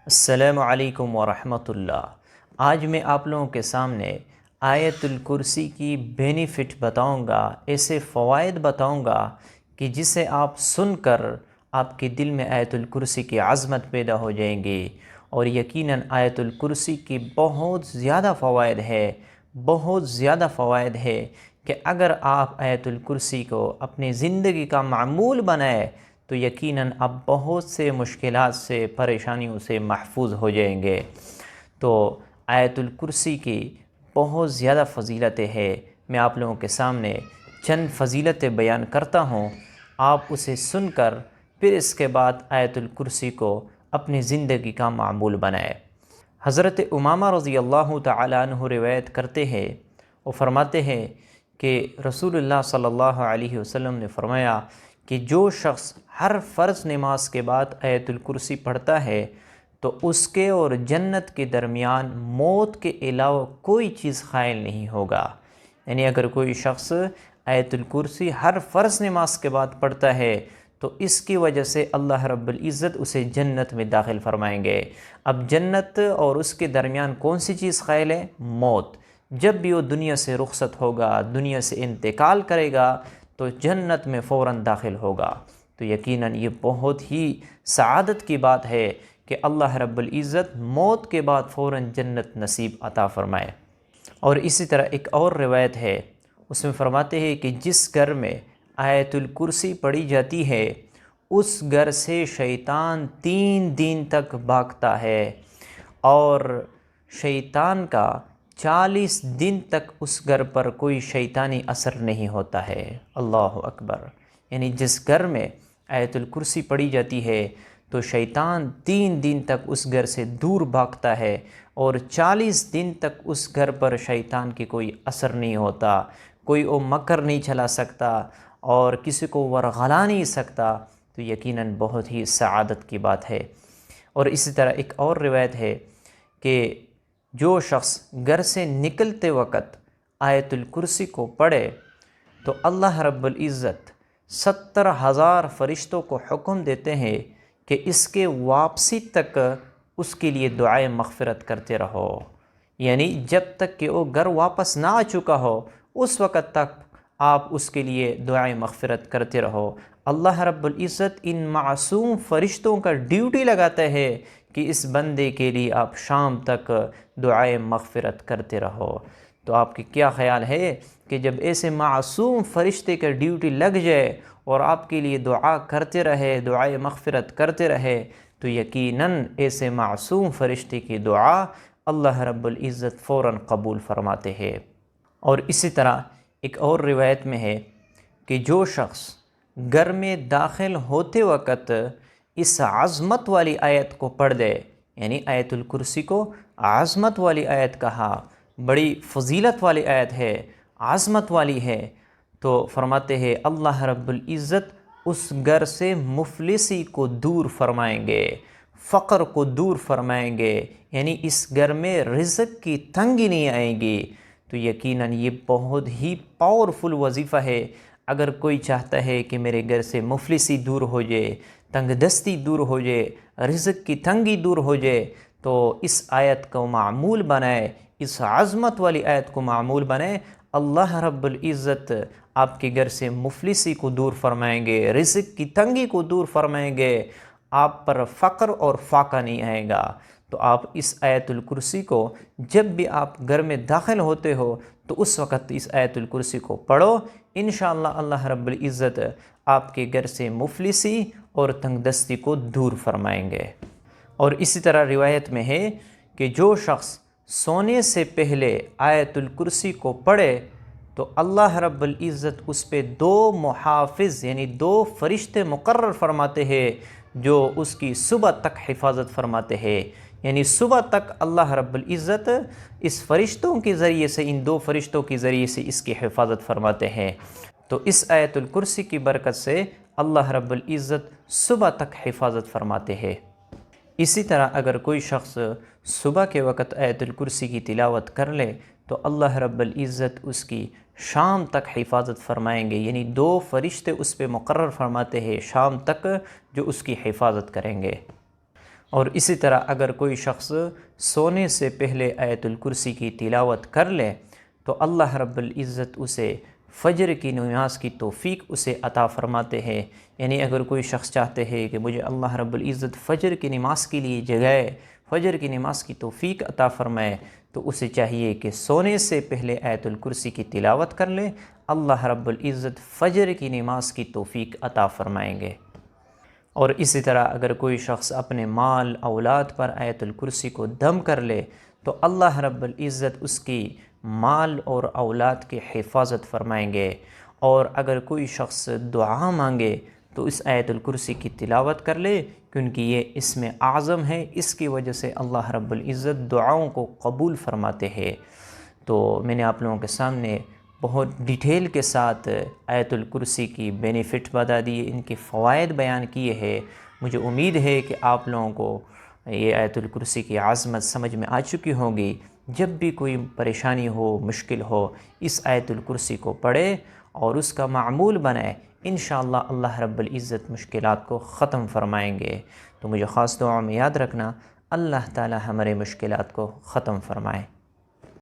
السلام علیکم ورحمۃ اللہ۔ آج میں آپ لوگوں کے سامنے آیت الکرسی کی بینیفٹ بتاؤں گا، ایسے فوائد بتاؤں گا کہ جسے آپ سن کر آپ کے دل میں آیت الکرسی کی عظمت پیدا ہو جائیں گی، اور یقیناً آیت الکرسی کی بہت زیادہ فوائد ہے کہ اگر آپ آیت الکرسی کو اپنی زندگی کا معمول بنائے تو یقیناً آپ بہت سے مشکلات سے، پریشانیوں سے محفوظ ہو جائیں گے۔ تو آیت الکرسی کی بہت زیادہ فضیلتیں ہیں، میں آپ لوگوں کے سامنے چند فضیلتیں بیان کرتا ہوں، آپ اسے سن کر پھر اس کے بعد آیت الکرسی کو اپنی زندگی کا معمول بنائے۔ حضرت امامہ رضی اللہ تعالیٰ عنہ روایت کرتے ہیں، وہ فرماتے ہیں کہ رسول اللہ صلی اللہ علیہ وسلم نے فرمایا کہ جو شخص ہر فرض نماز کے بعد آیت الکرسی پڑھتا ہے تو اس کے اور جنت کے درمیان موت کے علاوہ کوئی چیز حائل نہیں ہوگا۔ یعنی اگر کوئی شخص آیت الکرسی ہر فرض نماز کے بعد پڑھتا ہے تو اس کی وجہ سے اللہ رب العزت اسے جنت میں داخل فرمائیں گے۔ اب جنت اور اس کے درمیان کون سی چیز حائل ہے؟ موت۔ جب بھی وہ دنیا سے رخصت ہوگا، دنیا سے انتقال کرے گا تو جنت میں فوراً داخل ہوگا۔ تو یقیناً یہ بہت ہی سعادت کی بات ہے کہ اللہ رب العزت موت کے بعد فوراً جنت نصیب عطا فرمائے۔ اور اسی طرح ایک اور روایت ہے، اس میں فرماتے ہیں کہ جس گھر میں آیت الکرسی پڑھی جاتی ہے اس گھر سے شیطان 3 دن تک بھاگتا ہے، اور شیطان کا 40 دن تک اس گھر پر کوئی شیطانی اثر نہیں ہوتا ہے۔ اللہ اکبر۔ یعنی جس گھر میں آیت الکرسی پڑھی جاتی ہے تو شیطان 3 دن تک اس گھر سے دور بھاگتا ہے، اور 40 دن تک اس گھر پر شیطان کی کوئی اثر نہیں ہوتا، کوئی وہ مکر نہیں چلا سکتا اور کسی کو ورغلا نہیں سکتا۔ تو یقیناً بہت ہی سعادت کی بات ہے۔ اور اسی طرح ایک اور روایت ہے کہ جو شخص گھر سے نکلتے وقت آیت الکرسی کو پڑھے تو اللہ رب العزت 70,000 فرشتوں کو حکم دیتے ہیں کہ اس کے واپسی تک اس کے لیے دعائے مغفرت کرتے رہو۔ یعنی جب تک کہ وہ گھر واپس نہ آ چکا ہو اس وقت تک آپ اس کے لیے دعائے مغفرت کرتے رہو۔ اللہ رب العزت ان معصوم فرشتوں کا ڈیوٹی لگاتا ہے کہ اس بندے کے لیے آپ شام تک دعائے مغفرت کرتے رہو۔ تو آپ کی کیا خیال ہے کہ جب ایسے معصوم فرشتے کا ڈیوٹی لگ جائے اور آپ کے لیے دعا کرتے رہے، دعائے مغفرت کرتے رہے، تو یقیناً ایسے معصوم فرشتے کی دعا اللہ رب العزت فوراً قبول فرماتے ہیں۔ اور اسی طرح ایک اور روایت میں ہے کہ جو شخص گھر میں داخل ہوتے وقت اس عظمت والی آیت کو پڑھ دے، یعنی آیت الکرسی کو عظمت والی آیت کہا، بڑی فضیلت والی آیت ہے، عظمت والی ہے، تو فرماتے ہیں اللہ رب العزت اس گھر سے مفلسی کو دور فرمائیں گے، فقر کو دور فرمائیں گے، یعنی اس گھر میں رزق کی تنگی نہیں آئے گی۔ تو یقیناً یہ بہت ہی پاورفل وظیفہ ہے۔ اگر کوئی چاہتا ہے کہ میرے گھر سے مفلسی دور ہو جائے، تنگ دستی دور ہو جائے، رزق کی تنگی دور ہو جائے، تو اس آیت کو معمول بنائے، اس عظمت والی آیت کو معمول بنائے۔ اللہ رب العزت آپ کے گھر سے مفلسی کو دور فرمائیں گے، رزق کی تنگی کو دور فرمائیں گے، آپ پر فقر اور فاقہ نہیں آئے گا۔ تو آپ اس آیت الکرسی کو جب بھی آپ گھر میں داخل ہوتے ہو تو اس وقت اس آیت الکرسی کو پڑھو، انشاءاللہ اللہ رب العزت آپ کے گھر سے مفلسی اور تنگ دستی کو دور فرمائیں گے۔ اور اسی طرح روایت میں ہے کہ جو شخص سونے سے پہلے آیت الکرسی کو پڑھے تو اللہ رب العزت اس پہ 2 محافظ یعنی 2 فرشتے مقرر فرماتے ہیں جو اس کی صبح تک حفاظت فرماتے ہیں۔ یعنی صبح تک اللہ رب العزت اس فرشتوں کے ذریعے سے، ان 2 فرشتوں کے ذریعے سے اس کی حفاظت فرماتے ہیں۔ تو اس آیت الکرسی کی برکت سے اللہ رب العزت صبح تک حفاظت فرماتے ہیں۔ اسی طرح اگر کوئی شخص صبح کے وقت آیت الکرسی کی تلاوت کر لے تو اللہ رب العزت اس کی شام تک حفاظت فرمائیں گے، یعنی 2 فرشتے اس پہ مقرر فرماتے ہیں شام تک جو اس کی حفاظت کریں گے۔ اور اسی طرح اگر کوئی شخص سونے سے پہلے آیت الکرسی کی تلاوت کر لے تو اللہ رب العزت اسے فجر کی نماز کی توفیق اسے عطا فرماتے ہیں۔ یعنی اگر کوئی شخص چاہتے ہیں کہ مجھے اللہ رب العزت فجر کی نماز کے لیے جگائے، فجر کی نماز کی توفیق عطا فرمائے، تو اسے چاہیے کہ سونے سے پہلے آیت الکرسی کی تلاوت کر لے، اللہ رب العزت فجر کی نماز کی توفیق عطا فرمائیں گے۔ اور اسی طرح اگر کوئی شخص اپنے مال اولاد پر آیت الکرسی کو دم کر لے تو اللہ رب العزت اس کی مال اور اولاد کی حفاظت فرمائیں گے۔ اور اگر کوئی شخص دعا مانگے تو اس آیت الکرسی کی تلاوت کر لے، کیونکہ یہ اسم اعظم ہے، اس کی وجہ سے اللہ رب العزت دعاؤں کو قبول فرماتے ہیں۔ تو میں نے آپ لوگوں کے سامنے بہت ڈیٹیل کے ساتھ آیت الکرسی کی بینیفٹ بتا دیے، ان کے فوائد بیان کیے ہیں۔ مجھے امید ہے کہ آپ لوگوں کو یہ آیت الکرسی کی عظمت سمجھ میں آ چکی ہوگی۔ جب بھی کوئی پریشانی ہو، مشکل ہو، اس آیت الکرسی کو پڑھے اور اس کا معمول بنائے، انشاءاللہ اللہ رب العزت مشکلات کو ختم فرمائیں گے۔ تو مجھے خاص دعا میں یاد رکھنا، اللہ تعالی ہمارے مشکلات کو ختم فرمائے۔